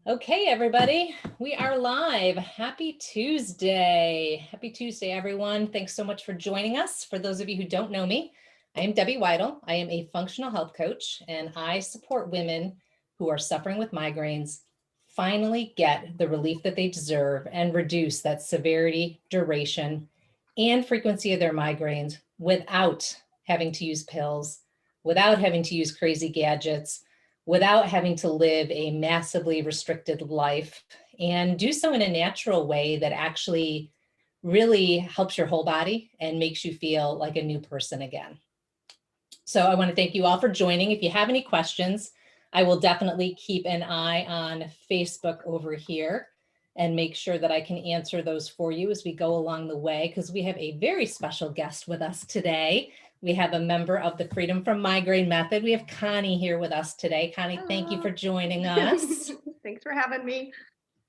Okay, everybody, we are live. Happy Tuesday. Happy Tuesday, everyone. Thanks so much for joining us. For those of you who don't know me, I am Debbie Waidl. I am a functional health coach, and I support women who are suffering with migraines finally get the relief that they deserve and reduce that severity, duration, and frequency of their migraines without having to use pills, without having to use crazy gadgets, without having to live a massively restricted life, and do so in a natural way that actually really helps your whole body and makes you feel like a new person again. So I want to thank you all for joining. If you have any questions, I will definitely keep an eye on Facebook over here and make sure that I can answer those for you as we go along the way, because we have a very special guest with us today. We have a member of the Freedom From Migraine method. We have Connie here with us today. Connie, Hello. Thank you for joining us. Thanks for having me.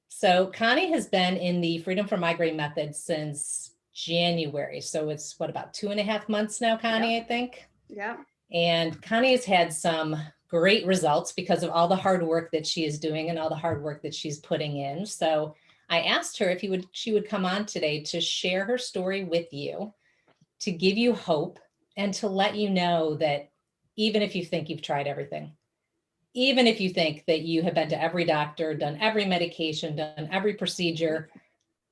So Connie has been in the Freedom From Migraine method since January. So it's about 2.5 months now, Connie, Yep. I think. Yeah. And Connie has had some great results because of all the hard work that she is doing and all the hard work that she's putting in. So I asked her if she would come on today to share her story with you, to give you hope, and to let you know that even if you think you've tried everything, even if you think that you have been to every doctor, done every medication, done every procedure,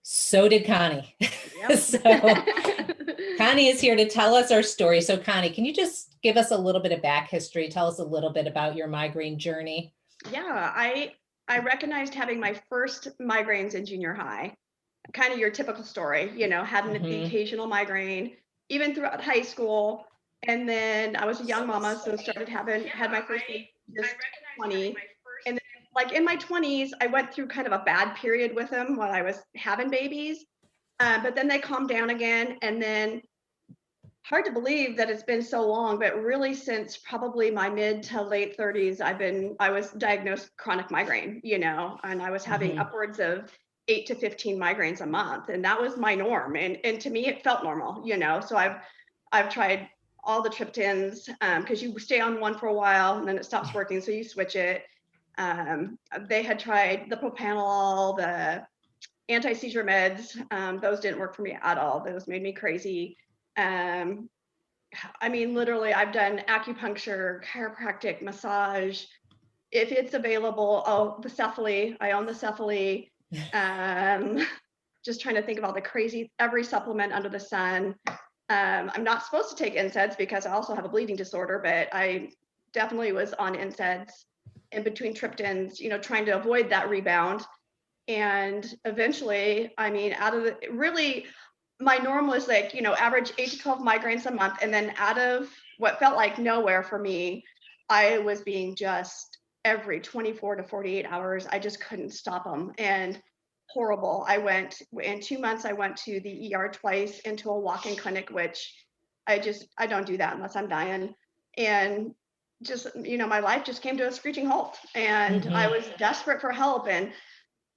so did Connie. Yep. So Connie is here to tell us our story. So Connie, can you just give us a little bit of back history? Tell us a little bit about your migraine journey. Yeah, I recognized having my first migraines in junior high. Kind of your typical story, having the occasional migraine, even throughout high school. And then I was a young mama, so had my first baby just 20. And then, like in my 20s, I went through kind of a bad period with them while I was having babies. But then they calmed down again. And then hard to believe that it's been so long, but really since probably my mid to late 30s, I was diagnosed chronic migraine, and I was having upwards of 8 to 15 migraines a month, and that was my norm. And to me, it felt normal, So I've tried all the Triptons, because you stay on one for a while and then it stops working, so you switch it. They had tried the propanolol, the anti-seizure meds. Those didn't work for me at all. Those made me crazy. Literally, I've done acupuncture, chiropractic, massage. If it's available, the Cephaly. I own the Cephaly. Just trying to think of all the every supplement under the sun. I'm not supposed to take NSAIDs because I also have a bleeding disorder, but I definitely was on NSAIDs in between Triptons, trying to avoid that rebound. And eventually, my norm was like, average 8 to 12 migraines a month. And then out of what felt like nowhere for me, I was being just every 24 to 48 hours. I just couldn't stop them. And horrible. In 2 months, I went to the ER twice, into a walk-in clinic, which I don't do that unless I'm dying. And just, my life just came to a screeching halt, and I was desperate for help. And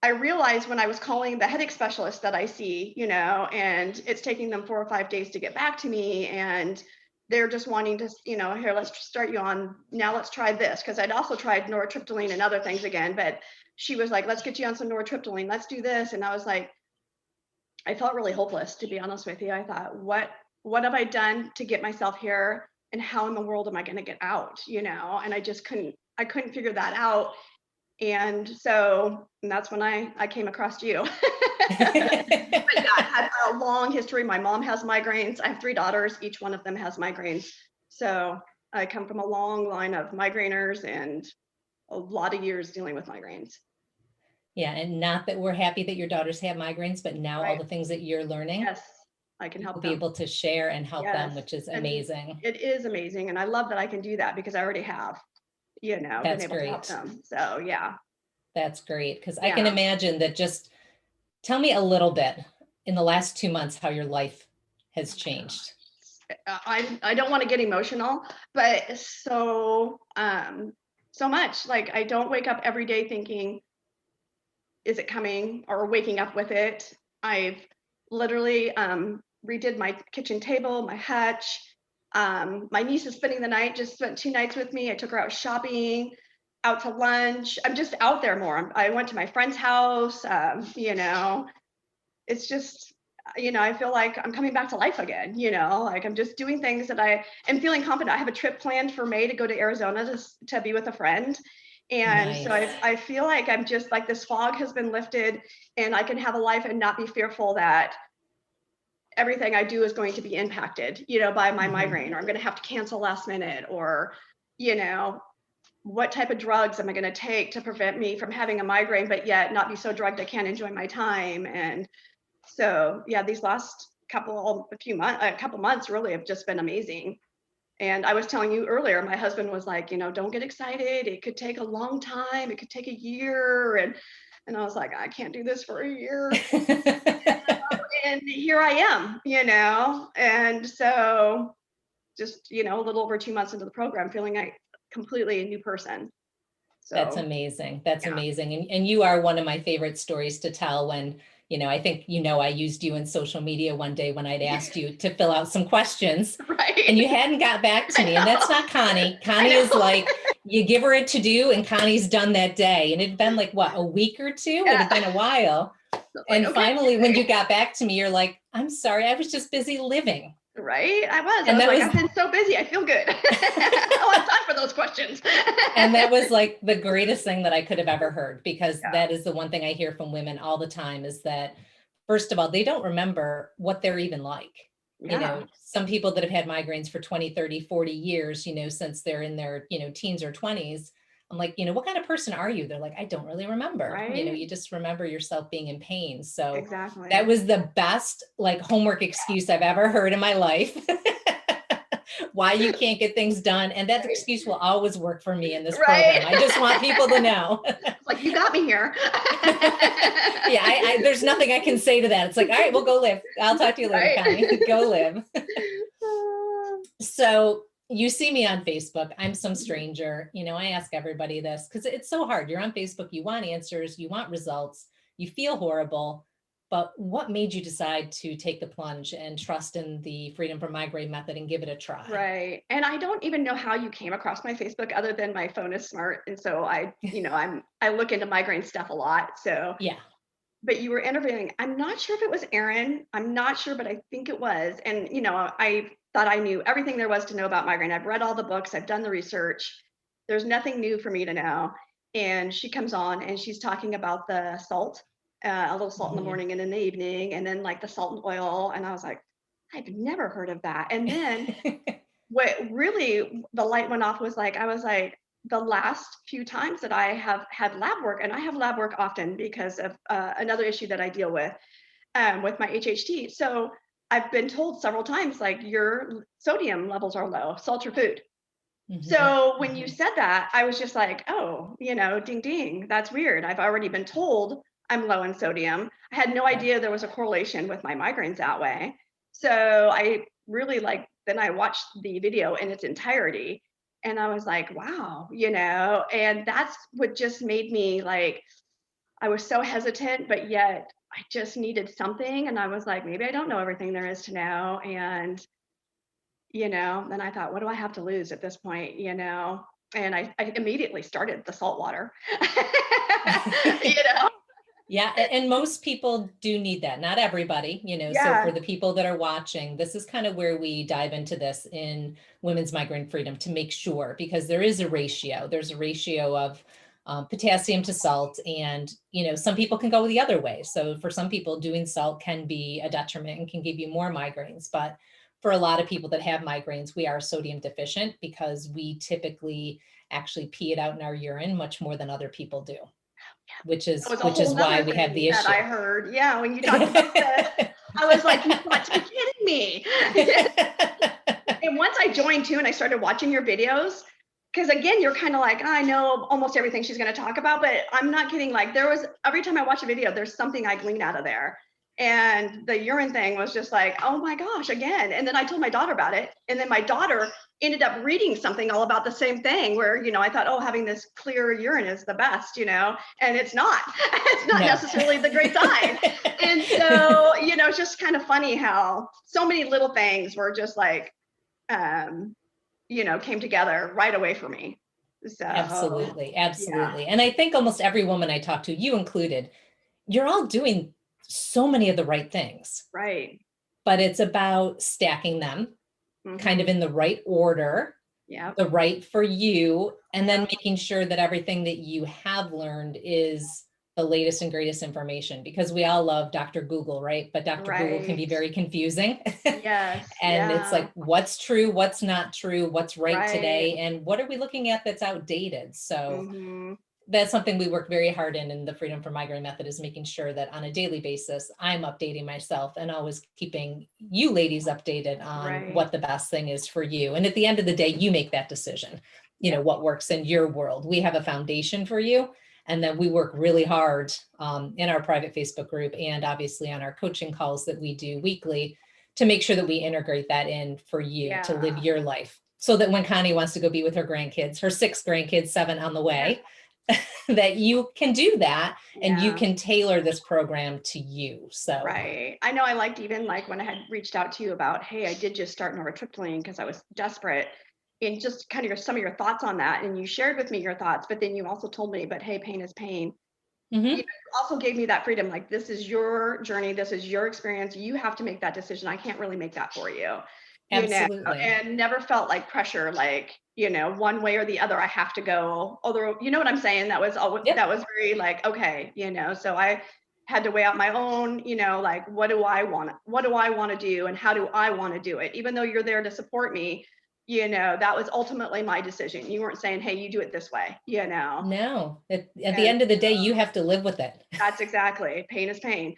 I realized when I was calling the headache specialist that I see, and it's taking them 4 or 5 days to get back to me, and they're just wanting to, here, let's start you on, now let's try this. Because I'd also tried nortriptyline and other things again, but she was like, let's get you on some nortriptyline, let's do this. And I was like, I felt really hopeless, to be honest with you. I thought, what have I done to get myself here? And how in the world am I going to get out? And I just couldn't figure that out. And that's when I came across you. But yeah, I had a long history. My mom has migraines. I have 3 daughters. Each one of them has migraines. So I come from a long line of migraineurs and a lot of years dealing with migraines. Yeah, and not that we're happy that your daughters have migraines, but now all the things that you're learning, yes, I can help them. Be able to share and help them, which is amazing. And it is amazing, and I love that I can do that because I already have, That's been able to help them. So yeah. That's great, because I can imagine that. Just tell me a little bit in the last 2 months how your life has changed. I don't want to get emotional, but so much. Like, I don't wake up every day thinking, is it coming, or waking up with it. I've literally redid my kitchen table, my hutch. My niece is spending the night, just spent 2 nights with me. I took her out shopping. out to lunch. I'm just out there more. I went to my friend's house. It's just, I feel like I'm coming back to life again, like I'm just doing things that I am feeling confident. I have a trip planned for May to go to Arizona to be with a friend. And so Nice. I feel like I'm just like, this fog has been lifted and I can have a life and not be fearful that everything I do is going to be impacted, by my migraine, or I'm going to have to cancel last minute, or, what type of drugs am I going to take to prevent me from having a migraine, but yet not be so drugged I can't enjoy my time. And so, yeah, these last couple months really have just been amazing. And I was telling you earlier, my husband was like, don't get excited. It could take a long time. It could take a year. And I was like, I can't do this for a year. And here I am, and so just, a little over 2 months into the program, feeling like completely a new person. That's So amazing. That's yeah. amazing. And you are one of my favorite stories to tell when, I think, I used you in social media one day when I'd asked you to fill out some questions Right. and you hadn't got back to me. And that's not Connie. Connie is like, you give her a to do and Connie's done that day. And it'd been like, what, a week or two? It had been a while. And okay. finally, when you got back to me, you're like, I'm sorry, I was just busy living. Right. I was And like, I've been so busy. I feel good. I don't have time for those questions. And that was like the greatest thing that I could have ever heard, because that is the one thing I hear from women all the time is that, first of all, they don't remember what they're even like. Yeah. Some people that have had migraines for 20, 30, 40 years, since they're in their, teens or 20s. I'm like, what kind of person are you? They're like, I don't really remember. Right. You just remember yourself being in pain. So exactly. That was the best like homework excuse I've ever heard in my life. Why you can't get things done. And that excuse will always work for me in this program. I just want people to know. It's like, you got me here. Yeah, there's nothing I can say to that. It's like, all right, we'll go live. I'll talk to you later, Connie. Go live. So you see me on Facebook. I'm some stranger. I ask everybody this because it's so hard. You're on Facebook. You want answers. You want results. You feel horrible. But what made you decide to take the plunge and trust in the Freedom from Migraine method and give it a try? Right. And I don't even know how you came across my Facebook other than my phone is smart. And so I look into migraine stuff a lot. So yeah. But you were interviewing, I'm not sure if it was Erin. I'm not sure, but I think it was. And, I thought I knew everything there was to know about migraine. I've read all the books. I've done the research. There's nothing new for me to know. And she comes on and she's talking about the salt, a little salt in the morning and in the evening, and then like the salt and oil. And I was like, I've never heard of that. And then what really the light went off was like, I was like, the last few times that I have had lab work, and I have lab work often because of another issue that I deal with my HHT. So I've been told several times, like, your sodium levels are low, salt your food. So when you said that, I was just like, oh, ding, ding, that's weird. I've already been told I'm low in sodium. I had no idea there was a correlation with my migraines that way. So I really then I watched the video in its entirety and I was like, wow, and that's what just made me like, I was so hesitant, but yet I just needed something. And I was like, maybe I don't know everything there is to know. And then I thought, what do I have to lose at this point? And I immediately started the salt water. Yeah. And most people do need that. Not everybody, so for the people that are watching, this is kind of where we dive into this in Women's Migraine Freedom to make sure, because there is a ratio. There's a ratio of potassium to salt. And, some people can go the other way. So for some people, doing salt can be a detriment and can give you more migraines. But for a lot of people that have migraines, we are sodium deficient because we typically actually pee it out in our urine much more than other people do. Which is why we have the issue. That I heard. Yeah, when you talked about that, I was like, you've got to be kidding me. And once I joined too, and I started watching your videos, because again, you're kind of like, I know almost everything she's going to talk about, but I'm not kidding. Like every time I watch a video, there's something I glean out of there. And the urine thing was just like, oh my gosh, again. And then I told my daughter about it. And then my daughter ended up reading something all about the same thing where, I thought, oh, having this clear urine is the best, and it's not. It's not necessarily the great sign. And so, it's just kind of funny how so many little things were just like, came together right away for me. So Absolutely. yeah, Absolutely. And I think almost every woman I talk to, you included, you're all doing so many of the right things, right. but it's about stacking them kind of Mm-hmm. in the right order, Yep. the right for you, and then Yep. making sure that everything that you have learned is the latest and greatest information, because we all love Dr. Google, right? But Dr. Google can be Right. very confusing. Yes. And it's Yeah. like, what's true, what's not true, what's right Right. today, and what are we looking at that's outdated? So Mm-hmm. that's something we work very hard in the Freedom from Migraine method, is making sure that on a daily basis, I'm updating myself and always keeping you ladies updated on Right. what the best thing is for you. And at the end of the day, you make that decision, Yep. what works in your world. We have a foundation for you. And then we work really hard in our private Facebook group and obviously on our coaching calls that we do weekly to make sure that we integrate that in for you to live Yeah. your life. So that when Connie wants to go be with her grandkids, her 6 grandkids, 7 on the Yeah. way, that you can do that and you Yeah. can tailor this program to you. So, Right. I know I liked even like when I had reached out to you about, hey, I did just start Tripton because I was desperate. And just kind of some of your thoughts on that. And you shared with me your thoughts, but then you also told me, but hey, pain is pain. You mhm, also gave me that freedom. Like, this is your journey. This is your experience. You have to make that decision. I can't really make that for you, absolutely. and never felt like pressure, like, one way or the other, I have to go. Although, you know what I'm saying? That was all, Yep. that was very like, okay, so I had to weigh out my own, like, what do I want to do? And how do I want to do it? Even though you're there to support me, that was ultimately my decision. You weren't saying, hey, you do it this way. No, at the And end of the day, you have to live with it. that's exactly, pain is pain.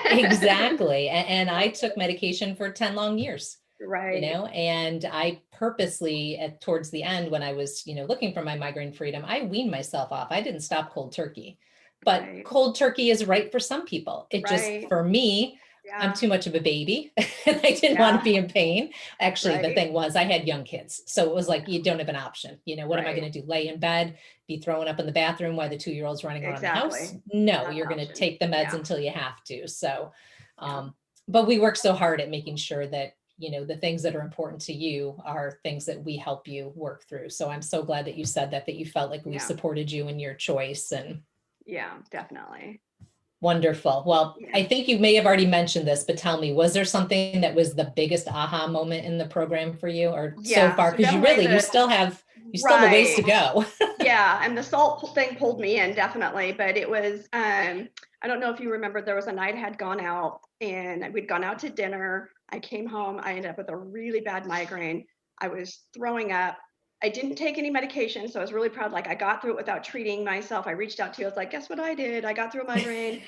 Exactly. And I took medication for 10 long years, Right, and I purposely towards the end when I was, looking for my migraine freedom, I weaned myself off. I didn't stop cold turkey, but right, cold turkey is right for some people. It just, right. for me, I'm Yeah, too much of a baby and I didn't want to yeah, be in pain. Actually, the right, thing was I had young kids. So it was like, you don't have an option. What am I right. going to do? Lay in bed, be throwing up in the bathroom while the 2-year-old's running around the house? Exactly. No, Not you're an going to option. take the meds Yeah, until you have to. So, yeah, um, but we work so hard at making sure that, the things that are important to you are things that we help you work through. So I'm so glad that you said that you felt like we yeah, supported you in your choice. And yeah, definitely. wonderful. Well, Yeah. I think you may have already mentioned this, but tell me, was there something that was the biggest aha moment in the program for you, or so Yeah, far? so Because definitely you still have a ways right. to go. Yeah, and the salt thing pulled me in definitely, but it was, I don't know if you remember, there was a night I had gone out and we'd gone out to dinner. I came home, I ended up with a really bad migraine. I was throwing up. I didn't take any medication, so I was really proud. Like, I got through it without treating myself. I reached out to you. I was like, guess what I did? I got through a migraine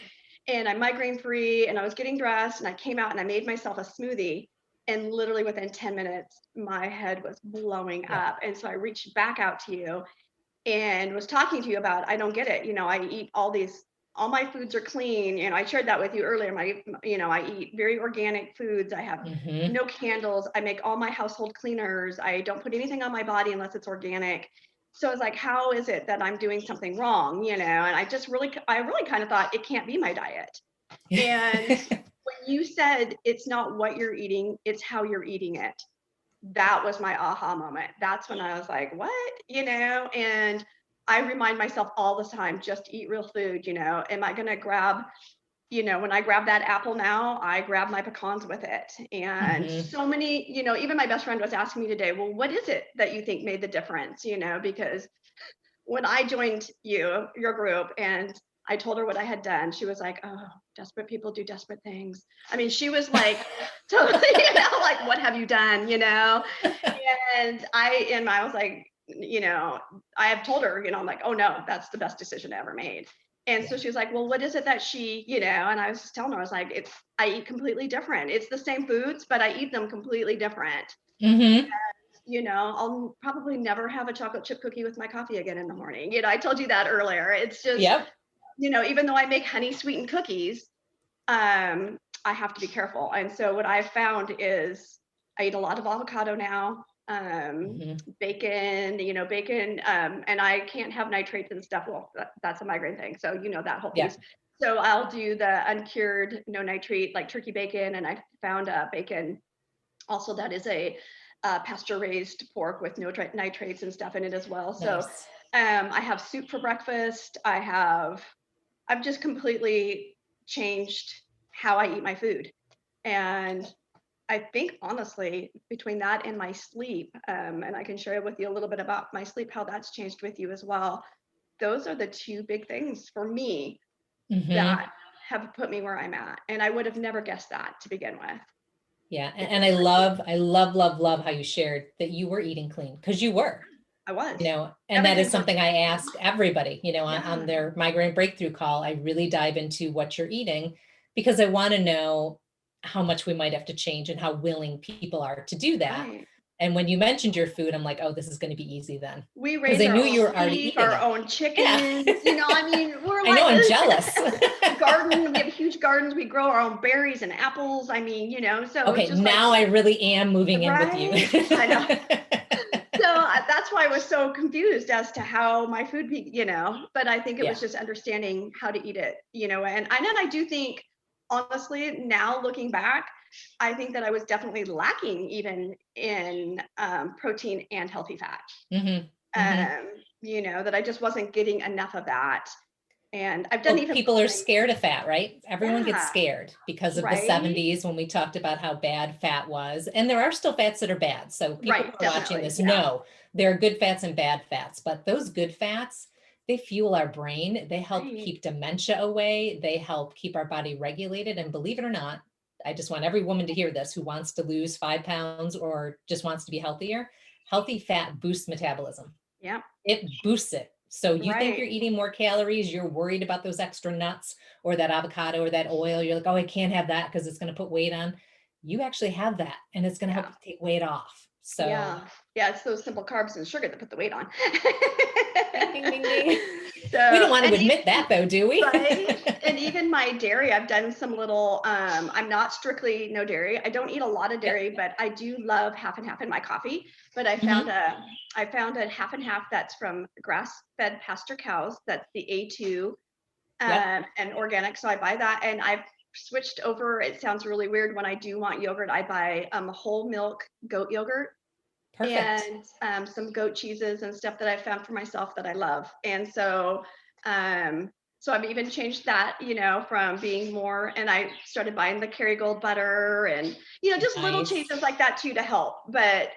and I'm migraine free, and I was getting dressed and I came out and I made myself a smoothie. And literally within 10 minutes, my head was blowing Yep. up. And so I reached back out to you and was talking to you about, I don't get it. I eat all my foods are clean. I shared that with you earlier. I eat very organic foods. I have Hmm. no candles. I make all my household cleaners. I don't put anything on my body unless it's organic. So I was like, how is it that I'm doing something wrong? And I really kind of thought it can't be my diet. And when you said it's not what you're eating, it's how you're eating it, that was my aha moment. That's when I was like, what? And I remind myself all the time, just eat real food. Am I going to grab, when I grab that apple now, I grab my pecans with it. And Hmm. so many, even my best friend was asking me today, well, what is it that you think made the difference? Because when I joined your group, and I told her what I had done, she was like, "Oh, desperate people do desperate things." I mean, she was like, totally, like, "What have you done?" And I was like, I have told her, I'm like, "Oh no, that's the best decision I ever made." And so Yeah. she was like, "Well, what is it that and I was just telling her, I was like, I eat completely different. It's the same foods, but I eat them completely different. Hmm. I'll probably never have a chocolate chip cookie with my coffee again in the morning. I told you that earlier. It's just, Yep. even though I make honey sweetened cookies, I have to be careful. And so what I've found is I eat a lot of avocado now, Hmm. bacon, and I can't have nitrates and stuff. Well, that's a migraine thing. So, that whole piece. Yep. So I'll do the uncured, no nitrate, like turkey bacon. And I found a bacon also that is a pasture raised pork with no nitrates and stuff in it as well. So Nice. I have soup for breakfast. I've just completely changed how I eat my food. And I think honestly, between that and my sleep, and I can share with you a little bit about my sleep, how that's changed with you as well. Those are the two big things for me Mm-hmm. that have put me where I'm at. And I would have never guessed that to begin with. Yeah. And I love how you shared that you were eating clean, because you were, I was. and that Everything is from, something I ask everybody, on yeah, their migraine breakthrough call. I really dive into what you're eating, because I want to know how much we might have to change and how willing people are to do that. right. And when you mentioned your food, I'm like, oh, this is going to be easy then, We because raise I our knew own you were already beef, eating our it. own Yeah. chickens. I mean, we're I know, like I'm jealous. garden. We have huge gardens. We grow our own berries and apples. I mean, so it's Okay, just like, now I really am moving in with you. right? I know. So that's why I was so confused as to how my food, but I think it was Yeah. just understanding how to eat it, and then I do think, honestly, now looking back, I think that I was definitely lacking even in protein and healthy fat. Hmm. Hmm. That I just wasn't getting enough of that. And I've done Well, even people are like, scared of fat, right? Everyone gets yeah, scared because of the right, 70s when we talked about how bad fat was. And there are still fats that are bad. So people right, who are watching definitely, this yeah, know there are good fats and bad fats, but those good fats, they fuel our brain. They help right, keep dementia away. They help keep our body regulated. And believe it or not, I just want every woman to hear this who wants to lose 5 pounds or just wants to be healthier. Healthy fat boosts metabolism. yeah, It boosts it. So you think right. you're eating more calories, you're worried about those extra nuts or that avocado or that oil. You're like, oh, I can't have that because it's going to put weight on. You actually have that, and it's going to help Yeah. you take weight off. So Yeah. Yeah. It's those simple carbs and sugar that put the weight on. ding, ding, ding, ding. We So, don't want to admit that though, do we? right. And even my dairy, I've done some little, I'm not strictly no dairy. I don't eat a lot of Yep. dairy, but I do love half and half in my coffee. But Hmm. I found a half and half that's from grass-fed pasture cows. That's the A2 Yep. and organic. So I buy that, and I've switched over. It sounds really weird. When I do want yogurt, I buy whole milk goat yogurt Perfect. and some goat cheeses and stuff that I found for myself that I love. And so, so I've even changed that, from being more, and I started buying the Kerrygold butter and, just little Nice. changes like that too to help. But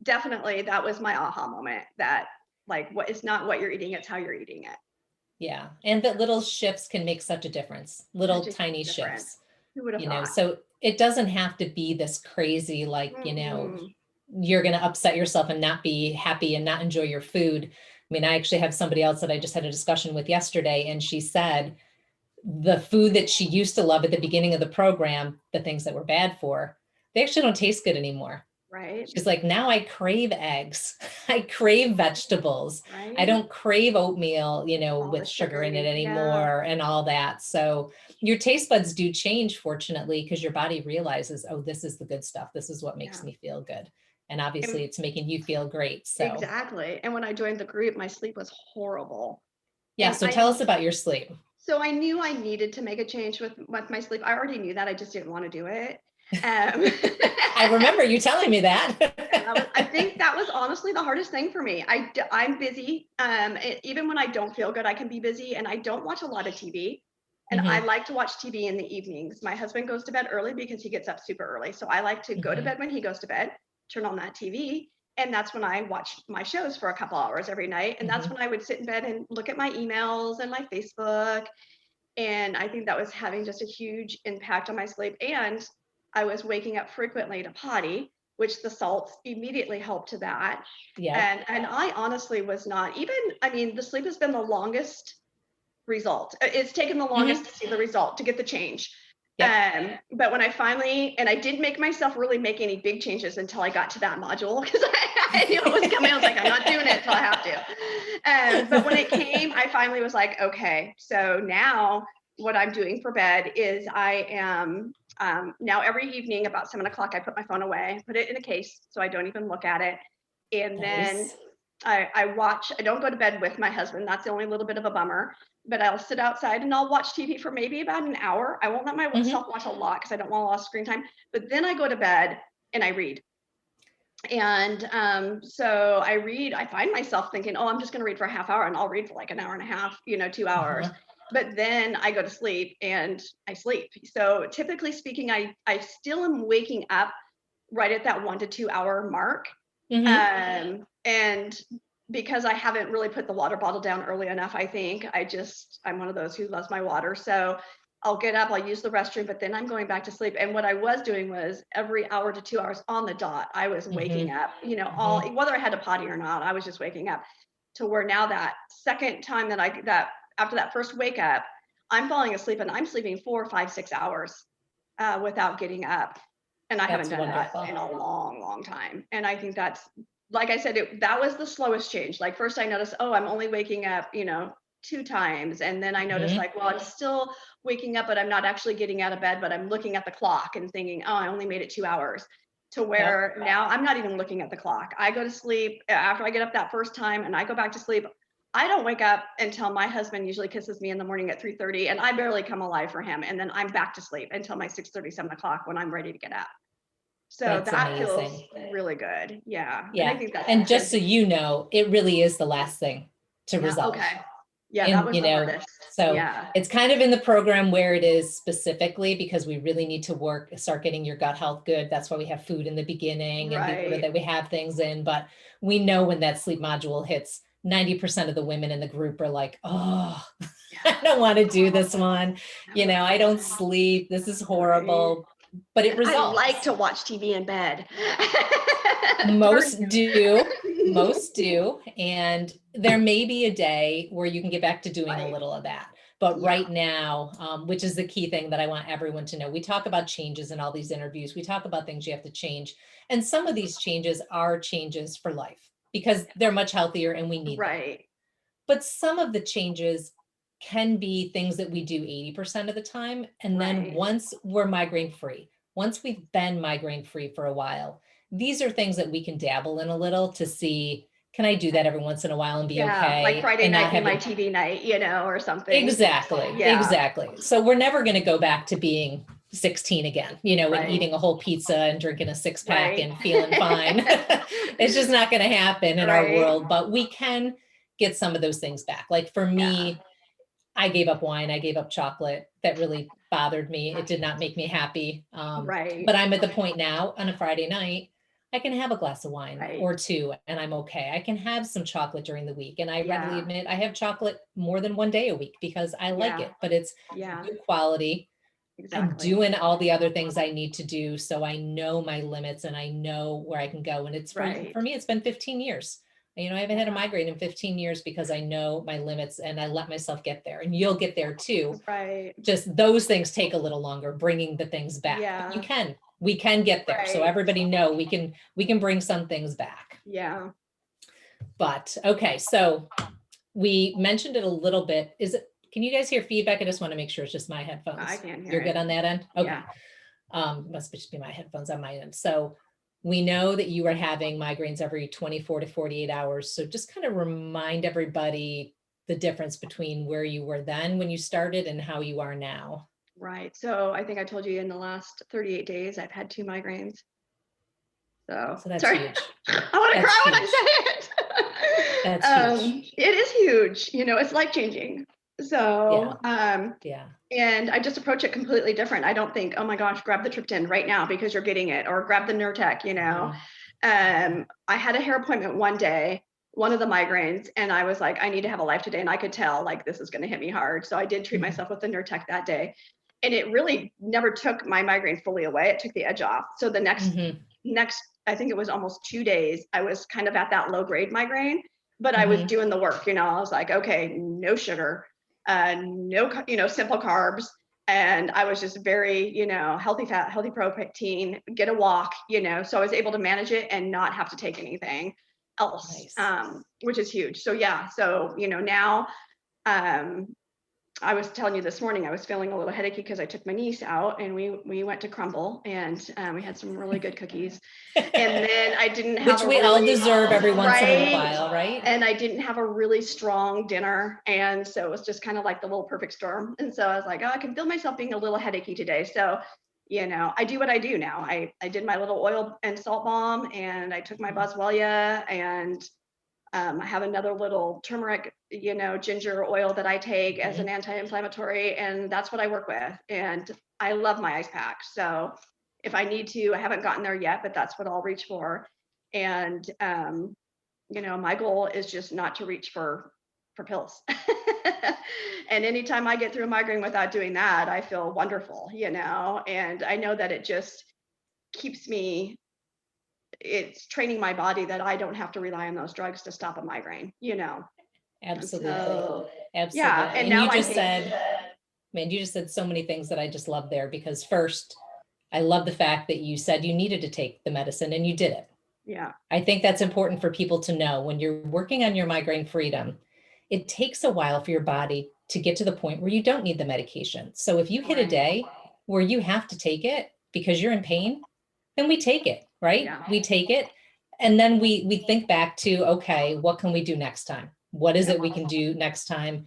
definitely that was my aha moment that, like, what it's not what you're eating, it's how you're eating it. Yeah. And that little shifts can make such a difference, Such little a huge tiny difference. shifts, Who would have thought? so it doesn't have to be this crazy, like, Mm-mm. you're going to upset yourself and not be happy and not enjoy your food. I mean, I actually have somebody else that I just had a discussion with yesterday, and she said the food that she used to love at the beginning of the program, the things that were bad for, they actually don't taste good anymore. Right? She's like, now I crave eggs. I crave vegetables. I Right? don't crave oatmeal, All the with sugar in it sugary. Yeah. anymore and all that. So your taste buds do change, fortunately, because your body realizes, oh, this is the good stuff. This is what makes Yeah. me feel good. And obviously And it's making you feel great. So exactly. And when I joined the group, my sleep was horrible. yeah. And So tell us about your sleep. so I knew I needed to make a change with my sleep. I already knew that. I just didn't want to do it. Um, I remember you telling me and I that. think that was honestly the hardest thing for me. I'm busy. Even when I don't feel good, I can be busy, and I don't watch a lot of TV. And I Hmm. like to watch TV in the evenings. My husband goes to bed early because he gets up super early. So I like to go to Hmm. bed when he goes to bed, turn on that TV, and that's when I watch my shows for a couple hours every night. And that's Hmm. when I would sit in bed and look at my emails and my Facebook. And I think that was having just a huge impact on my sleep. And I was waking up frequently to potty, which the salts immediately helped to that. Yep. And I honestly was not even, I mean, the sleep has been the longest result. It's taken the longest Hmm. to see the result, to get the change. Yep. But when I finally, and I didn't make myself really make any big changes until I got to that module, because I knew it was coming. I was like, I'm not doing it until I have to. But when it came, I finally was like, okay, so now what I'm doing for bed is I am now every evening about 7 o'clock, I put my phone away, put it in a case so I don't even look at it. And then Nice. I watch, I don't go to bed with my husband. That's the only little bit of a bummer, but I'll sit outside and I'll watch TV for maybe about an hour. I won't let myself Hmm. watch a lot because I don't want a lot of screen time. But then I go to bed and I read. And so I find myself thinking, oh, I'm just going to read for a half hour, and I'll read for like an hour and a half, 2 hours. But then I go to sleep and I sleep. So typically speaking, I still am waking up right at that 1 to 2 hour mark. And because I haven't really put the water bottle down early enough, I think I'm one of those who loves my water. So I'll get up, I'll use the restroom, but then I'm going back to sleep. And what I was doing was every hour to 2 hours on the dot, I was waking up, whether I had a potty or not, I was just waking up, to where now that second time that after that first wake up, I'm falling asleep, and I'm sleeping 4, 5, 6 hours without getting up. And I haven't done wonderful. that in a long, long time. And I think that's, like I said, that was the slowest change. Like first I noticed, oh, I'm only waking up, 2 times. And then I noticed like, well, I'm still waking up, but I'm not actually getting out of bed, but I'm looking at the clock and thinking, oh, I only made it 2 hours. To where now I'm not even looking at the clock. I go to sleep after I get up that first time, and I go back to sleep. I don't wake up until my husband usually kisses me in the morning at 3:30, and I barely come alive for him. And then I'm back to sleep until my 6:30, 7 o'clock when I'm ready to get up. So that feels really good. Yeah. Yeah. And I think that's and just so you know, it really is the last thing to resolve. Okay. Yeah, that was the hardest. So it's kind of in the program where it is specifically, because we really need to start getting your gut health good. That's why we have food in the beginning and the order that we have things in. But we know when that sleep module hits, 90% of the women in the group are like, oh, I don't want to do this one. I don't sleep. This is horrible. But it resolves. I like to watch TV in bed. Most do. And there may be a day where you can get back to doing a little of that. But right now, which is the key thing that I want everyone to know, we talk about changes in all these interviews. We talk about things you have to change. And some of these changes are changes for life because they're much healthier and we need them. But some of the changes can be things that we do 80% of the time. And then once we're migraine free, once we've been migraine free for a while, these are things that we can dabble in a little to see, can I do that every once in a while and be okay? Like Friday night be my TV night, or something. Exactly. So we're never going to go back to being 16 again, and eating a whole pizza and drinking a 6-pack and feeling fine. It's just not going to happen in our world, but we can get some of those things back. Like for me, I gave up wine. I gave up chocolate. That really bothered me. It did not make me happy. But I'm at the point now on a Friday night, I can have a glass of wine or 2 and I'm okay. I can have some chocolate during the week. And I readily admit I have chocolate more than 1 day a week because I like it, but it's good quality. I'm doing all the other things I need to do. So I know my limits and I know where I can go. And it's for me, it's been 15 years. I haven't had a migraine in 15 years because I know my limits and I let myself get there, and you'll get there too. Just those things take a little longer, bringing the things back. But we can get there. So everybody know we can bring some things back. But okay. So we mentioned it a little bit. Can you guys hear feedback? I just want to make sure it's just my headphones. I can hear You're good on that end? Okay. Must just be my headphones on my end. So we know that you are having migraines every 24 to 48 hours. So just kind of remind everybody the difference between where you were then when you started and how you are now. Right. So I think I told you in the last 38 days, I've had 2 migraines. So that's huge. I want to cry when I say it. That's huge. It is huge. It's life-changing. So, and I just approach it completely different. I don't think, oh my gosh, grab the Tripton right now because you're getting it, or grab the Nurtec, I had a hair appointment one day, one of the migraines, and I was like, I need to have a life today. And I could tell like, this is going to hit me hard. So I did treat myself with the Nurtec that day, and it really never took my migraine fully away. It took the edge off. So the next, I think it was almost 2 days, I was kind of at that low grade migraine, but I was doing the work, I was like, okay, no sugar, no, simple carbs. And I was just very, healthy fat, healthy protein, get a walk, so I was able to manage it and not have to take anything else, which is huge. So now, I was telling you this morning, I was feeling a little headachy because I took my niece out and we went to Crumble, and we had some really good cookies. And then I didn't have which we all deserve every once in a while, right? And I didn't have a really strong dinner. And so it was just kind of like the little perfect storm. And so I was like, oh, I can feel myself being a little headachy today. So I do what I do now. I did my little oil and salt bomb, and I took my boswellia, and I have another little turmeric, ginger oil that I take as an anti-inflammatory, and that's what I work with. And I love my ice pack. So if I need to, I haven't gotten there yet, but that's what I'll reach for. And, my goal is just not to reach for pills. And anytime I get through a migraine without doing that, I feel wonderful, and I know that it just keeps me, it's training my body that I don't have to rely on those drugs to stop a migraine. Absolutely. So, Absolutely. yeah. And And you now I just think, said, man, you just said so many things that I just love there, because first, I love the fact that you said you needed to take the medicine and you did it. yeah, I think that's important for people to know. When you're working on your migraine freedom, it takes a while for your body to get to the point where you don't need the medication. So if you hit a Right. day where you have to take it because you're in pain, then we take it, right? Yeah. We take it. And then we think back to, okay, what can we do next time? What is it we can do next time?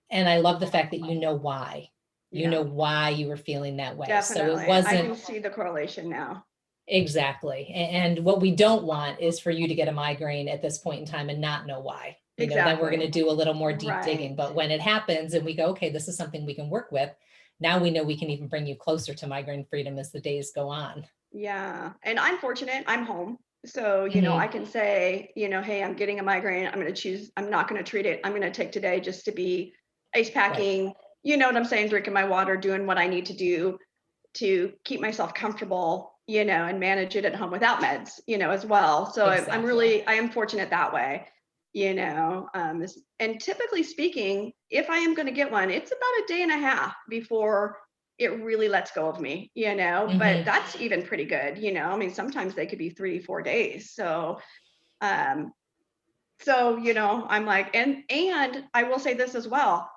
And I love the fact that you know why. You know why you were feeling that way. So Definitely. it I can wasn't see the correlation now. exactly. And what we don't want is for you to get a migraine at this point in time and not know why. Then we're going to do a little more deep digging. But when it happens and we go, okay, this is something we can work with, now we know we can even bring you closer to migraine freedom as the days go on. Yeah. And I'm fortunate, I'm home. So, Mhm. I can say, hey, I'm getting a migraine. I'm not going to treat it. I'm going to take today just to be ice packing, you know what I'm saying? Drinking my water, doing what I need to do to keep myself comfortable, and manage it at home without meds, as well. So Exactly. I am fortunate that way, and typically speaking, if I am going to get one, it's about a day and a half before it really lets go of me, but Mhm. that's even pretty good, I mean, sometimes they could be 3-4 days. Um, I'm like, and I will say this as well,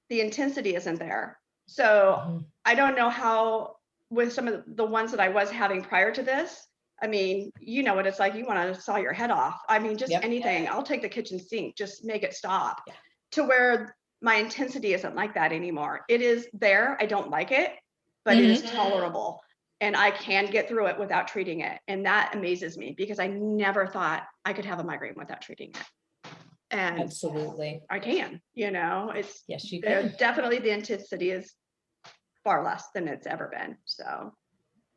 the intensity isn't there. So Mhm. I don't know how, with some of the ones that I was having prior to this, I mean, you know what it's like, you want to saw your head off. I mean, just Yep. anything. I'll take the kitchen sink, just make it stop, Yeah. to where my intensity isn't like that anymore. It is there. I don't like it, but it is Mhm. tolerable. And I can get through it without treating it. And that amazes me, because I never thought I could have a migraine without treating it. And Absolutely. I can, it's Yes, you there. can. Definitely the intensity is far less than it's ever been. So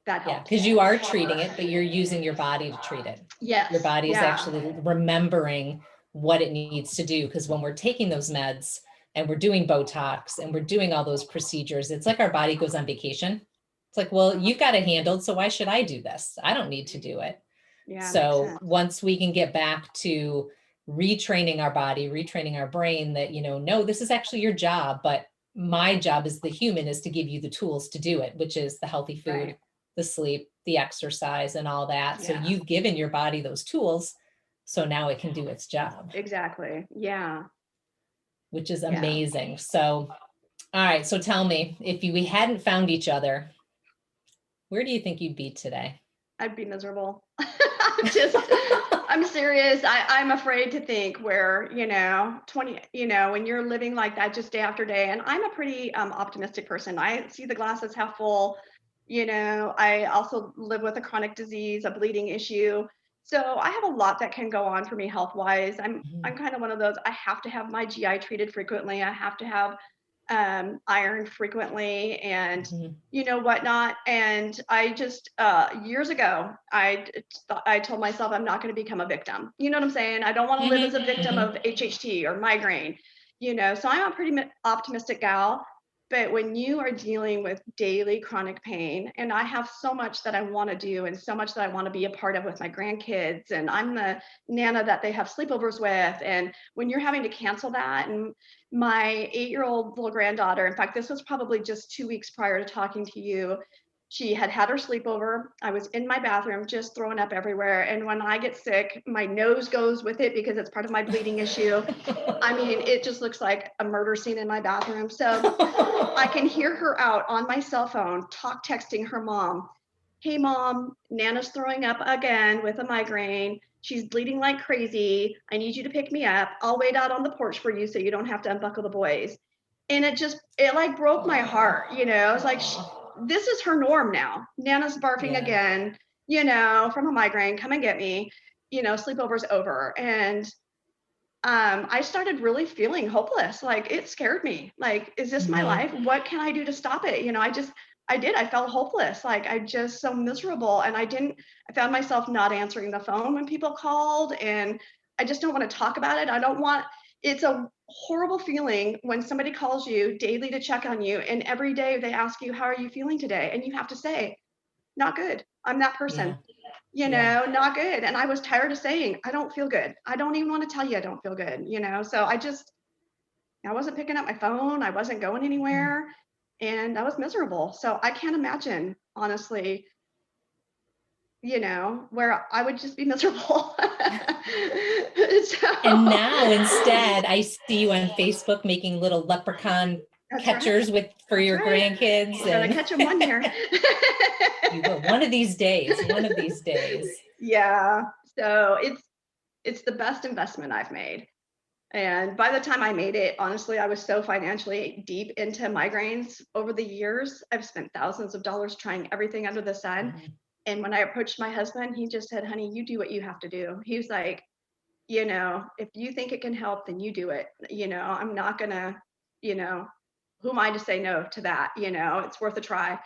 that Yeah, helps. because you are treating it, but you're using your body to treat it. Your Yes. body is Yeah. actually remembering what it needs to do. Because when we're taking those meds and we're doing Botox and we're doing all those procedures, it's like our body goes on vacation. It's like, well, you've got it handled, so why should I do this? I don't need to do it. Yeah. Makes So sense. once we can get back to retraining our body, retraining our brain that, no, this is actually your job, but my job as the human is to give you the tools to do it, which is the healthy food, Right. the sleep, the exercise, and all that. So Yeah. you've given your body those tools. So now it can do its job, Exactly. Yeah. which is Yeah. amazing. So, all right. So tell me, if we hadn't found each other, where do you think you'd be today? I'd be miserable. I'm serious. I'm afraid to think where, 20, when you're living like that just day after day. And I'm a pretty optimistic person. I see the glasses half full. I also live with a chronic disease, a bleeding issue. So I have a lot that can go on for me health wise. I'm Mhm. kind of one of those. I have to have my GI treated frequently. I have to have iron frequently, and Mhm. whatnot. And I just years ago, I told myself I'm not going to become a victim. You know what I'm saying? I don't want to live as Mhm. a victim of Mhm. HHT or migraine. So I'm a pretty optimistic gal. But when you are dealing with daily chronic pain, and I have so much that I want to do and so much that I want to be a part of with my grandkids, and I'm the nana that they have sleepovers with, and when you're having to cancel that, and my 8-year-old little granddaughter, in fact, this was probably just 2 weeks prior to talking to you, she had had her sleepover. I was in my bathroom just throwing up everywhere. And when I get sick, my nose goes with it because it's part of my bleeding issue. I mean, it just looks like a murder scene in my bathroom. So I can hear her out on my cell phone, texting her mom. Hey, mom, Nana's throwing up again with a migraine. She's bleeding like crazy. I need you to pick me up. I'll wait out on the porch for you so you don't have to unbuckle the boys. And it like broke my heart. It's like, Aw. this is her norm now. Nana's barfing Yeah. again, from a migraine, come and get me, sleepover's over. And I started really feeling hopeless. Like, it scared me. Like, is this my life? What can I do to stop it? I felt hopeless. Like, I just so miserable. And I found myself not answering the phone when people called, and I just don't want to talk about it. It's a horrible feeling when somebody calls you daily to check on you, and every day they ask you, how are you feeling today? And you have to say, not good. I'm that person. Not good. And I was tired of saying, I don't feel good. I don't even want to tell you I don't feel good, So I wasn't picking up my phone. I wasn't going anywhere, and I was miserable. So I can't imagine, honestly, where I would just be miserable. And now instead, I see you on Facebook making little leprechaun catchers for your grandkids. Gotta catch them one here. You will one of these days. Yeah. So it's the best investment I've made. And by the time I made it, honestly, I was so financially deep into migraines over the years. I've spent thousands of dollars trying everything under the sun. And when I approached my husband, he just said, honey, you do what you have to do. He was like, if you think it can help, then you do it. I'm not gonna, who am I to say no to that? It's worth a try.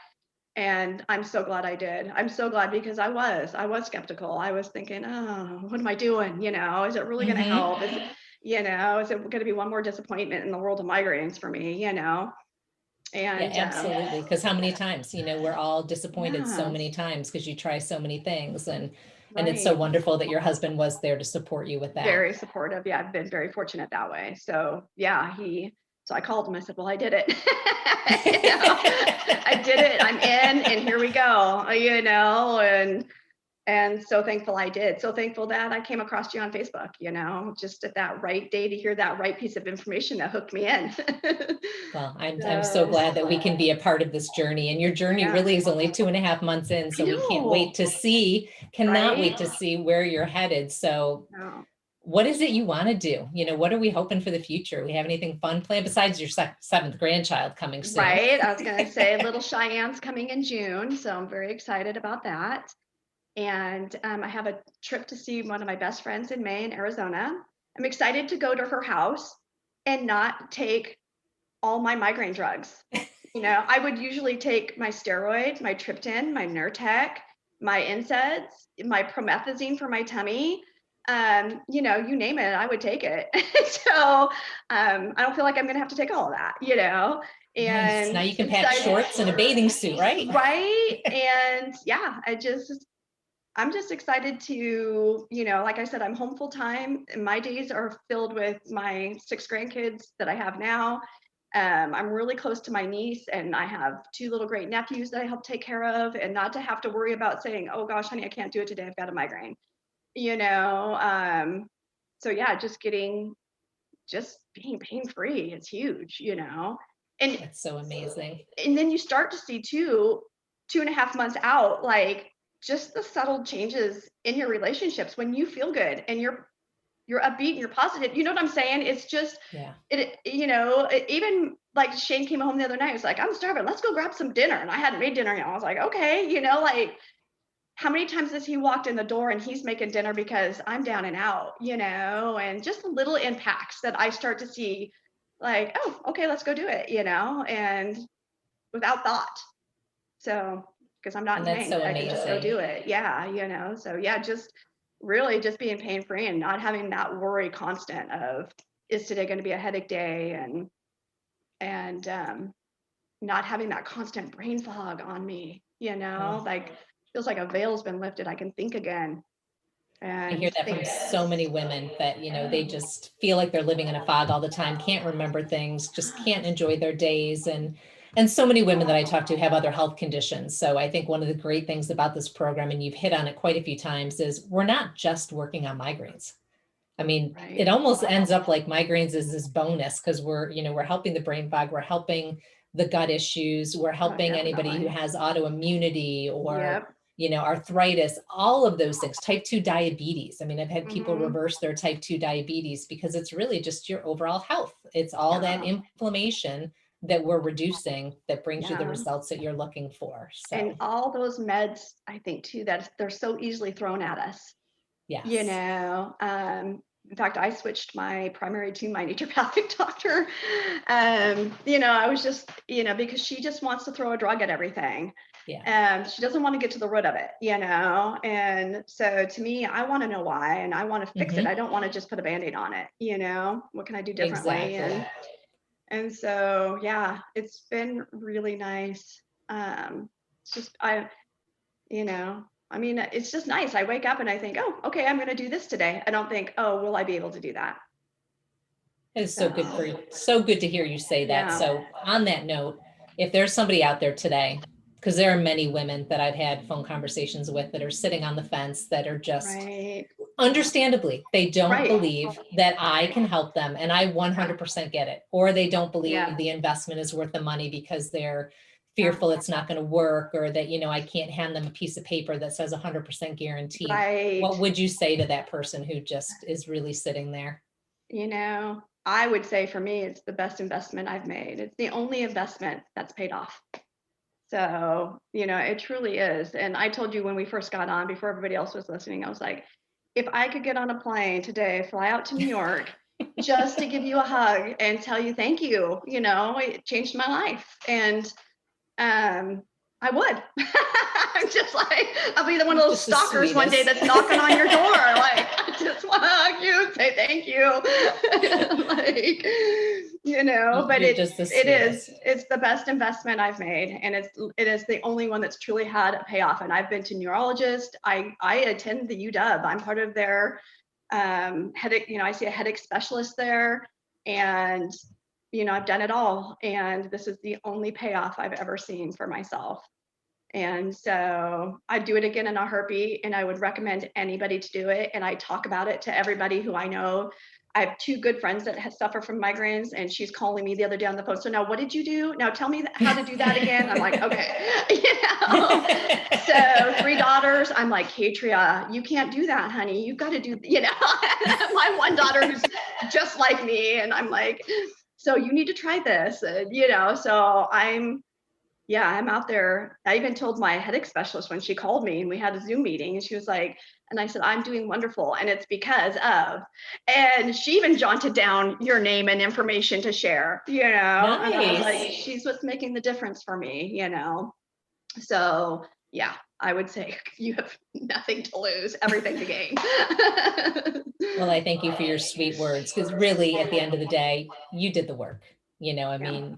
And I'm so glad I did. I'm so glad, because I was skeptical. I was thinking, oh, what am I doing? Is it really going to help? Is it going to be one more disappointment in the world of migraines for me? And yeah, absolutely. Because how many times, we're all disappointed so many times because you try so many things, and it's so wonderful that your husband was there to support you with that. Very supportive. Yeah, I've been very fortunate that way. So yeah, so I called him. I said, well, I did it. I did it. I'm in, and here we go. And so thankful I did. So thankful that I came across you on Facebook, just at that right day to hear that right piece of information that hooked me in. Well, I'm so glad that we can be a part of this journey, and your journey really is only 2.5 months in. So we can't wait to see, cannot wait to see where you're headed. So what is it you want to do? What are we hoping for the future? We have anything fun planned besides your seventh grandchild coming soon? Right. I was going to say little Cheyenne's coming in June. So I'm very excited about that. And I have a trip to see one of my best friends in May in Arizona. I'm excited to go to her house and not take all my migraine drugs. I would usually take my steroids, my Tripton, my Nurtec, my NSAIDs, my promethazine for my tummy. You name it, I would take it. So I don't feel like I'm going to have to take all of that, And nice. Now you can pack shorts and a bathing suit, right? Right. And yeah, I'm just excited to, like I said, I'm home full time, and my days are filled with my 6 grandkids that I have now. I'm really close to my niece, and I have 2 little great nephews that I help take care of, and not to have to worry about saying, oh gosh, honey, I can't do it today. I've got a migraine, So yeah, just being pain-free is huge, And it's so amazing. And then you start to see 2.5 months out, like, just the subtle changes in your relationships when you feel good and you're upbeat and you're positive. You know what I'm saying? It's just, even like Shane came home the other night. He was like, I'm starving. Let's go grab some dinner. And I hadn't made dinner yet. I was like, okay, like, how many times has he walked in the door and he's making dinner because I'm down and out, and just the little impacts that I start to see, like, oh, okay, let's go do it, and without thought. So, because I'm not in pain, so I can just go do it. Yeah, so yeah, just really just being pain-free and not having that worry constant of, is today going to be a headache day, and not having that constant brain fog on me, like, feels like a veil's been lifted. I can think again. And I hear that from so many women that, they just feel like they're living in a fog all the time, can't remember things, just can't enjoy their days. And so many women that I talk to have other health conditions. So I think one of the great things about this program, and you've hit on it quite a few times, is we're not just working on migraines. I mean, it almost ends up like migraines is this bonus, because we're helping the brain fog, we're helping the gut issues, we're helping anybody who has autoimmunity or arthritis, all of those things, type 2 diabetes. I mean, I've had people reverse their type 2 diabetes because it's really just your overall health. It's all that inflammation that we're reducing that brings you the Yeah. results that you're looking for. And So all those meds, I think too, that they're so easily thrown at us, you yes. know. In fact, I switched my primary to my naturopathic doctor. You know, I was just, you know, because she just wants to throw a drug at everything. Yeah. She doesn't want to get to the root of it, you know. And so to me, I want to know why, and I want to fix it. I don't want to just put a Band-Aid on it, you know. What can I do differently? Exactly. And so yeah, it's been really nice. It's just you know, I mean, it's just nice. I wake up and I think, oh, okay, I'm going to do this today. I don't think, oh, will I be able to do that? It is so good for you. So good to hear you say that. Yeah. So on that note, if there's somebody out there today, because there are many women that I've had phone conversations with that are sitting on the fence, that are just Right. understandably, they don't Right. believe that I can help them, and I 100% get it. Or they don't believe Yeah. the investment is worth the money because they're fearful it's not going to work, or that, you know, I can't hand them a piece of paper that says 100% guaranteed. Right. What would you say to that person who just is really sitting there? You know, I would say for me, it's the best investment I've made. It's the only investment that's paid off. So, you know, it truly is. And I told you when we first got on, before everybody else was listening, I was like, if I could get on a plane today, fly out to New York, just to give you a hug and tell you thank you, you know, it changed my life. And I would. I'm just like, I'll be the one of those Just the stalkers one day sweetest. that's knocking on your door. Like, I just want to hug you, say thank you. Like, you know, but You're just the sweetest. it's the best investment I've made. And it is the only one that's truly had a payoff. And I've been to neurologist. I attend the UW. I'm part of their headache, you know, I see a headache specialist there. And you know, I've done it all. And this is the only payoff I've ever seen for myself. And so I'd do it again in a heartbeat, and I would recommend anybody to do it. And I talk about it to everybody who I know. I have two good friends that suffer from migraines, and she's calling me the other day on the phone. So now what did you do? Now tell me how to do that again. I'm like, okay, you know. So 3 daughters, I'm like, Katria, you can't do that, honey. You've got to do, you know, my one daughter who's just like me. And I'm like, so you need to try this, you know. So I'm out there. I even told my headache specialist when she called me and we had a Zoom meeting, and she was like, and I said, I'm doing wonderful, and it's because of, and she even jotted down your name and information to share, you know. Nice. And I was like, she's what's making the difference for me, you know. So yeah, I would say you have nothing to lose, everything to gain. Well, I thank you for your sweet words, because really at the end of the day, you did the work. You know, I mean,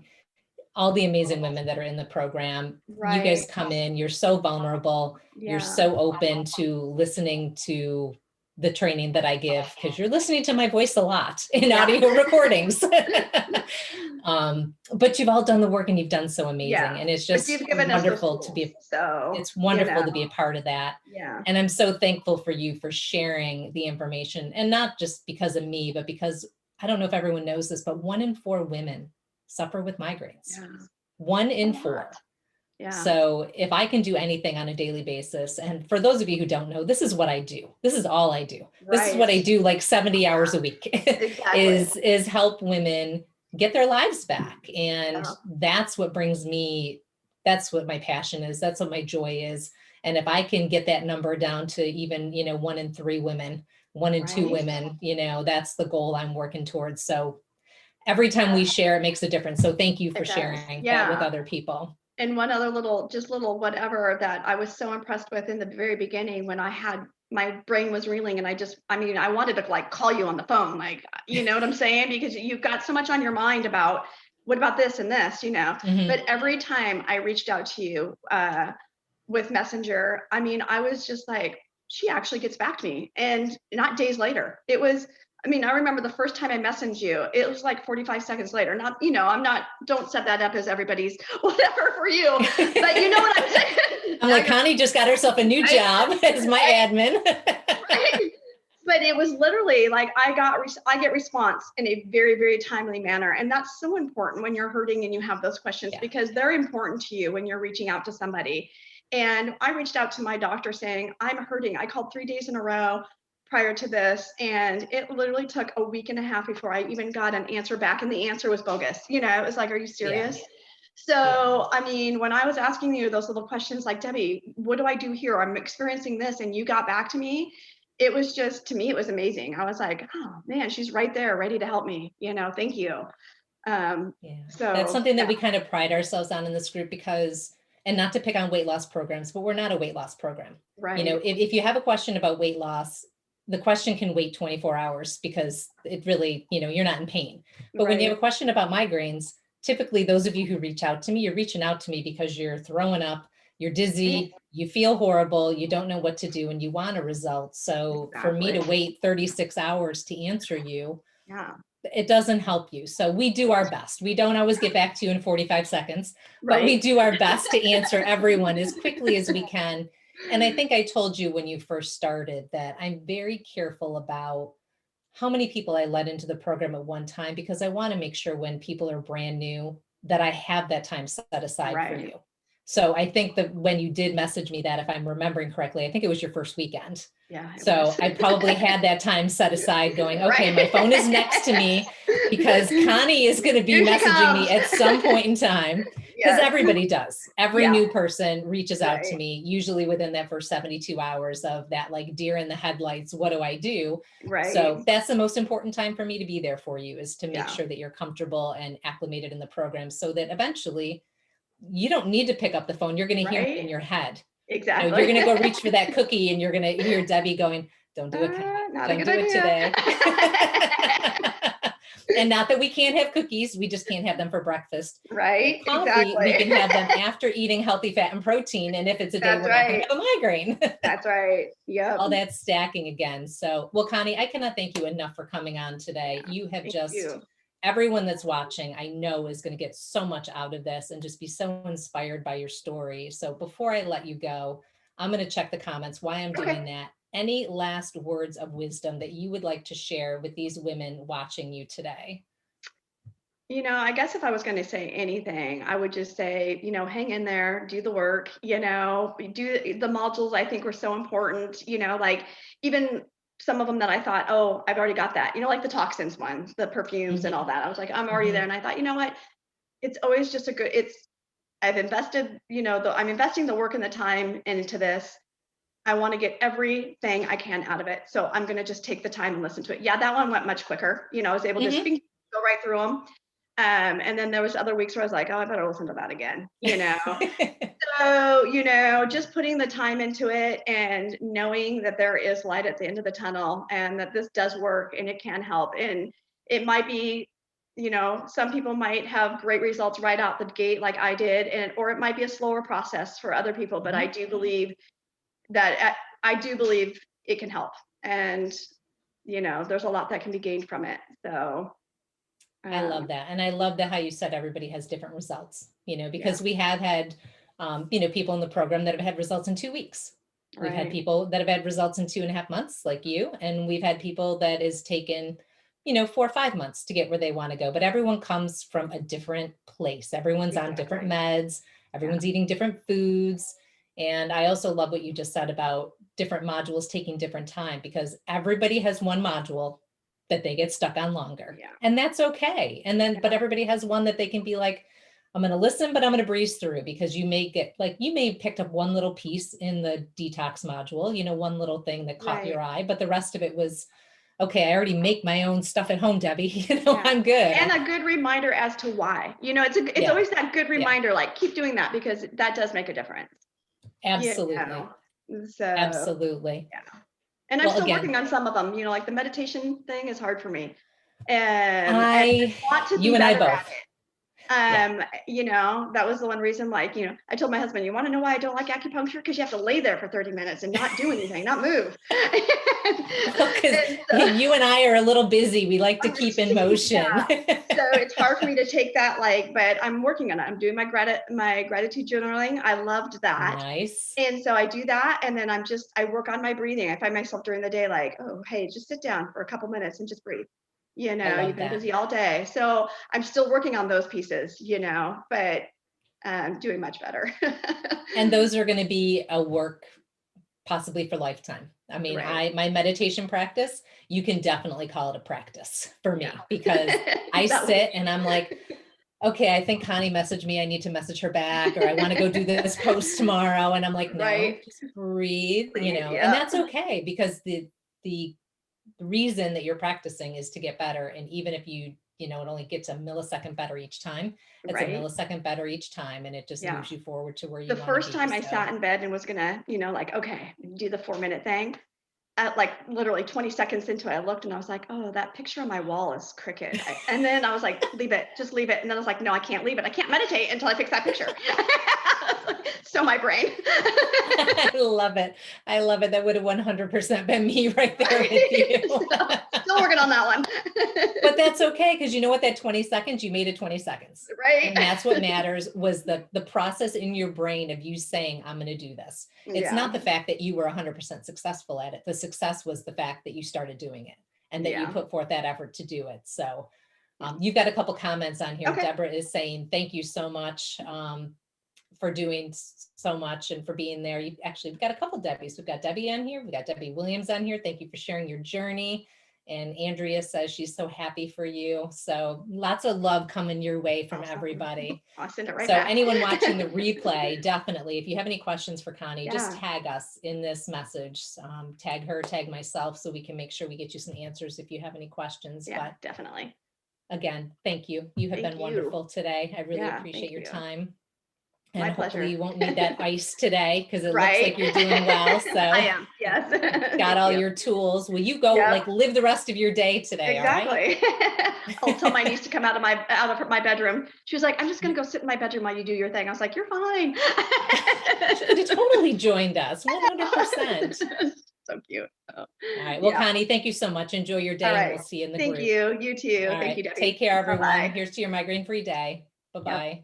all the amazing women that are in the program, you guys come in, you're so vulnerable, you're so open to listening to the training that I give, because you're listening to my voice a lot in audio recordings. But you've all done the work and you've done so amazing. And it's just wonderful to be, it's wonderful to be a part of that. And I'm so thankful for you for sharing the information, and not just because of me, but because I don't know if everyone knows this, but 1 in 4 women suffer with migraines. 1 in 4. So if I can do anything on a daily basis, and for those of you who don't know, this is what I do. This is all I do. This is what I do like 70 hours a week is help women get their lives back. And that's what brings me, that's what my passion is. That's what my joy is. And if I can get that number down to even, you know, 1 in 3 women, 1 in 2 women, you know, that's the goal I'm working towards. So every time we share, it makes a difference. So thank you for sharing that with other people. And one other little whatever that I was so impressed with in the very beginning, when I had, my brain was reeling, and I wanted to like call you on the phone, like, you know what I'm saying? Because you've got so much on your mind about, what about this and this, you know. But every time I reached out to you with Messenger, I mean, I was just like, she actually gets back to me. And not days later. It was, I mean, I remember the first time I messaged you, it was like 45 seconds later. Not, you know, don't set that up as everybody's whatever for you, but you know what I'm saying? I'm like, Connie just got herself a new job as my admin. But it was literally like, I get response in a very, very timely manner. And that's so important when you're hurting and you have those questions, because they're important to you when you're reaching out to somebody. And I reached out to my doctor saying, I'm hurting. I called 3 days in a row. prior to this, and it literally took a week and a half before I even got an answer back, and the answer was bogus. You know, it was like, are you serious? Yeah. So, I mean, when I was asking you those little questions like, Debbie, what do I do here? I'm experiencing this, and you got back to me. It was just, to me, it was amazing. I was like, oh man, she's right there ready to help me. You know, thank you. Yeah. So That's something that yeah, we kind of pride ourselves on in this group because, and not to pick on weight loss programs, but we're not a weight loss program. You know, right, if you have a question about weight loss, the question can wait 24 hours because it really, you know, you're not in pain. But when you have right, a question about migraines, typically those of you who reach out to me, you're reaching out to me because you're throwing up, you're right, dizzy, you feel horrible, you don't know what to do, and you want a result. So for me exactly. to wait 36 hours to answer you, Yeah, it doesn't help you. So we do our best. We don't always get back to you in 45 seconds, but we right, do our best to answer everyone as quickly as we can. And I think I told you when you first started that I'm very careful about how many people I let into the program at one time, because I want to make sure when people are brand new that I have that time set aside for right. you. So I think that when you did message me that, if I'm remembering correctly, I think it was your first weekend. Yeah, it So was. I probably had that time set aside going, okay, Right. my phone is next to me because Connie is going to be Here she messaging comes. me at some point in time. Because Yes. everybody does. Every Yeah. new person reaches out to Right. me, usually within that first 72 hours of that, like deer in the headlights, what do I do? Right. So that's the most important time for me to be there for you, is to make Yeah. sure that you're comfortable and acclimated in the program so that eventually you don't need to pick up the phone. You're going to hear me in Right. your head. You know, you're Exactly. going to go reach for that cookie and you're going to hear Debbie going, don't do it, Connie. Not a Don't good do it idea. today. And not that we can't have cookies, we just can't have them for breakfast. Right. Coffee, we Exactly. can have them after eating healthy fat and protein. And if it's a day That's we're not going to right. have a migraine, That's right. Yep. all that stacking again. So, well, Connie, I cannot thank you enough for coming on today. You have Thank just, you. everyone that's watching, I know is going to get so much out of this and just be so inspired by your story. So before I let you go, I'm going to check the comments why I'm doing Okay. that. Any last words of wisdom that you would like to share with these women watching you today? You know, I guess if I was going to say anything, I would just say, you know, hang in there, do the work, you know, do the modules. I think were so important, you know, like even some of them that I thought, oh, I've already got that, you know, like the toxins ones, the perfumes and all Mm-hmm. that. I was like, I'm already there. Mm-hmm. And I thought, you know what? It's always just a good, I've invested, you know, I'm investing the work and the time into this. I want to get everything I can out of it. So I'm going to just take the time and listen to it. Yeah, that one went much quicker. You know, I was able to just Mm-hmm. go right through them. And then there was other weeks where I was like, oh, I better listen to that again, you know. So, you know, just putting the time into it and knowing that there is light at the end of the tunnel and that this does work and it can help. And it might be, you know, some people might have great results right out the gate like I did, and or it might be a slower process for other people, but I Mhm. do believe that I do believe it can help. And, you know, there's a lot that can be gained from it. So, I love um, that. And I love that how you said everybody has different results, you know, yeah, because we have had, you know, people in the program that have had results in 2 weeks. We've had right, people that have had results in 2.5 months, like you, and we've had people that is taken, you know, 4 or 5 months to get where they want to go. But everyone comes from a different place. Everyone's on different exactly. meds. Yeah, Everyone's eating different foods. And I also love what you just said about different modules taking different time, because everybody has one module that they get stuck on longer. yeah, And that's okay. And then, but yeah, everybody has one that they can be like, I'm going to listen, but I'm going to breeze through, because you may get like, you may have picked up one little piece in the detox module, you know, one little thing that caught right. your eye, but the rest of it was, okay, I already make my own stuff at home, Debbie. You know, Yeah. I'm good. And a good reminder as to why. You know, it's Yeah. always that good Yeah. reminder, like keep doing that because that does make a difference. You Absolutely. know. So Absolutely. yeah. And I'm Well, still again, working on some of them, you know, like the meditation thing is hard for me. And I want to you be and I better both. at it. Yeah. You know, that was the one reason, like, you know, I told my husband, you want to know why I don't like acupuncture? Because you have to lay there for 30 minutes and not do anything, not move. Well, because And so you and I are a little busy. We like to keep in motion. yeah. So it's hard for me to take that, like, but I'm working on it. I'm doing my gratitude journaling. I loved that. Nice. And so I do that. And then I work on my breathing. I find myself during the day, like, oh, hey, just sit down for a couple minutes and just breathe. You I know, you've love been that. busy all day. So I'm still working on those pieces, you know, but doing much better. And those are going to be a work possibly for lifetime. I mean, Right. my meditation practice, you can definitely call it a practice for me Yeah. because I That was sit and I'm like, okay, I think Connie messaged me. I need to message her back, or I want to go do this post tomorrow. And I'm like, no, right. just breathe, Breathe. and Yeah. that's okay because the reason that you're practicing is to get better. And even if it only gets a millisecond better each time, it's a Right. millisecond better each time. And it just Yeah. moves you forward to where The you want to first be. time I So sat in bed and was gonna, like, okay, do the 4-minute thing, at like literally 20 seconds into it, I looked and I was like, oh, that picture on my wall is crooked. And then I was like, leave it, just leave it. And then I was like, no, I can't leave it. I can't meditate until I fix that picture. So my brain. I love it. I love it. That would have 100% been me right there with you. Still working on that one. But that's okay, because you know what, that 20 seconds, you made it 20 seconds. Right. And that's what matters, was the process in your brain of you saying, I'm going to do this. It's Yeah. not the fact that you were 100% successful at it. The success was the fact that you started doing it and that you Yeah. put forth that effort to do it. So you've got a couple comments on here. Okay. Deborah is saying, thank you so much for doing so much and for being there. We've got a couple Debbies. We've got Debbie on here. We've got Debbie Williams on here. Thank you for sharing your journey. And Andrea says she's so happy for you. So lots of love coming your way from Awesome. everybody. I'll send it right So back. anyone watching the replay, definitely, if you have any questions for Connie, just Yeah. tag us in this message. Tag her, tag myself, so we can make sure we get you some answers if you have any questions. Yeah, But definitely. again, thank you. You have Thank been you. wonderful today. I really Yeah, appreciate thank your you. time. My And hopefully pleasure. you won't need that ice today, because it looks Right. like you're doing well. So I am. Yes. got Thank all you. your tools. Will you go Yep. live the rest of your day today? All right. Exactly. I'll tell my niece to come out of my bedroom. She was like, I'm just gonna go sit in my bedroom while you do your thing. I was like, you're fine. She could have totally joined us, 100%. So cute. All right. Well, Yeah. Connie, thank you so much. Enjoy your All day, and right. we'll see you in the Thank group. you. You too. All Thank you, right. Debbie. Take care, everyone. Bye-bye. Here's to your migraine-free day. Yep. Bye-bye.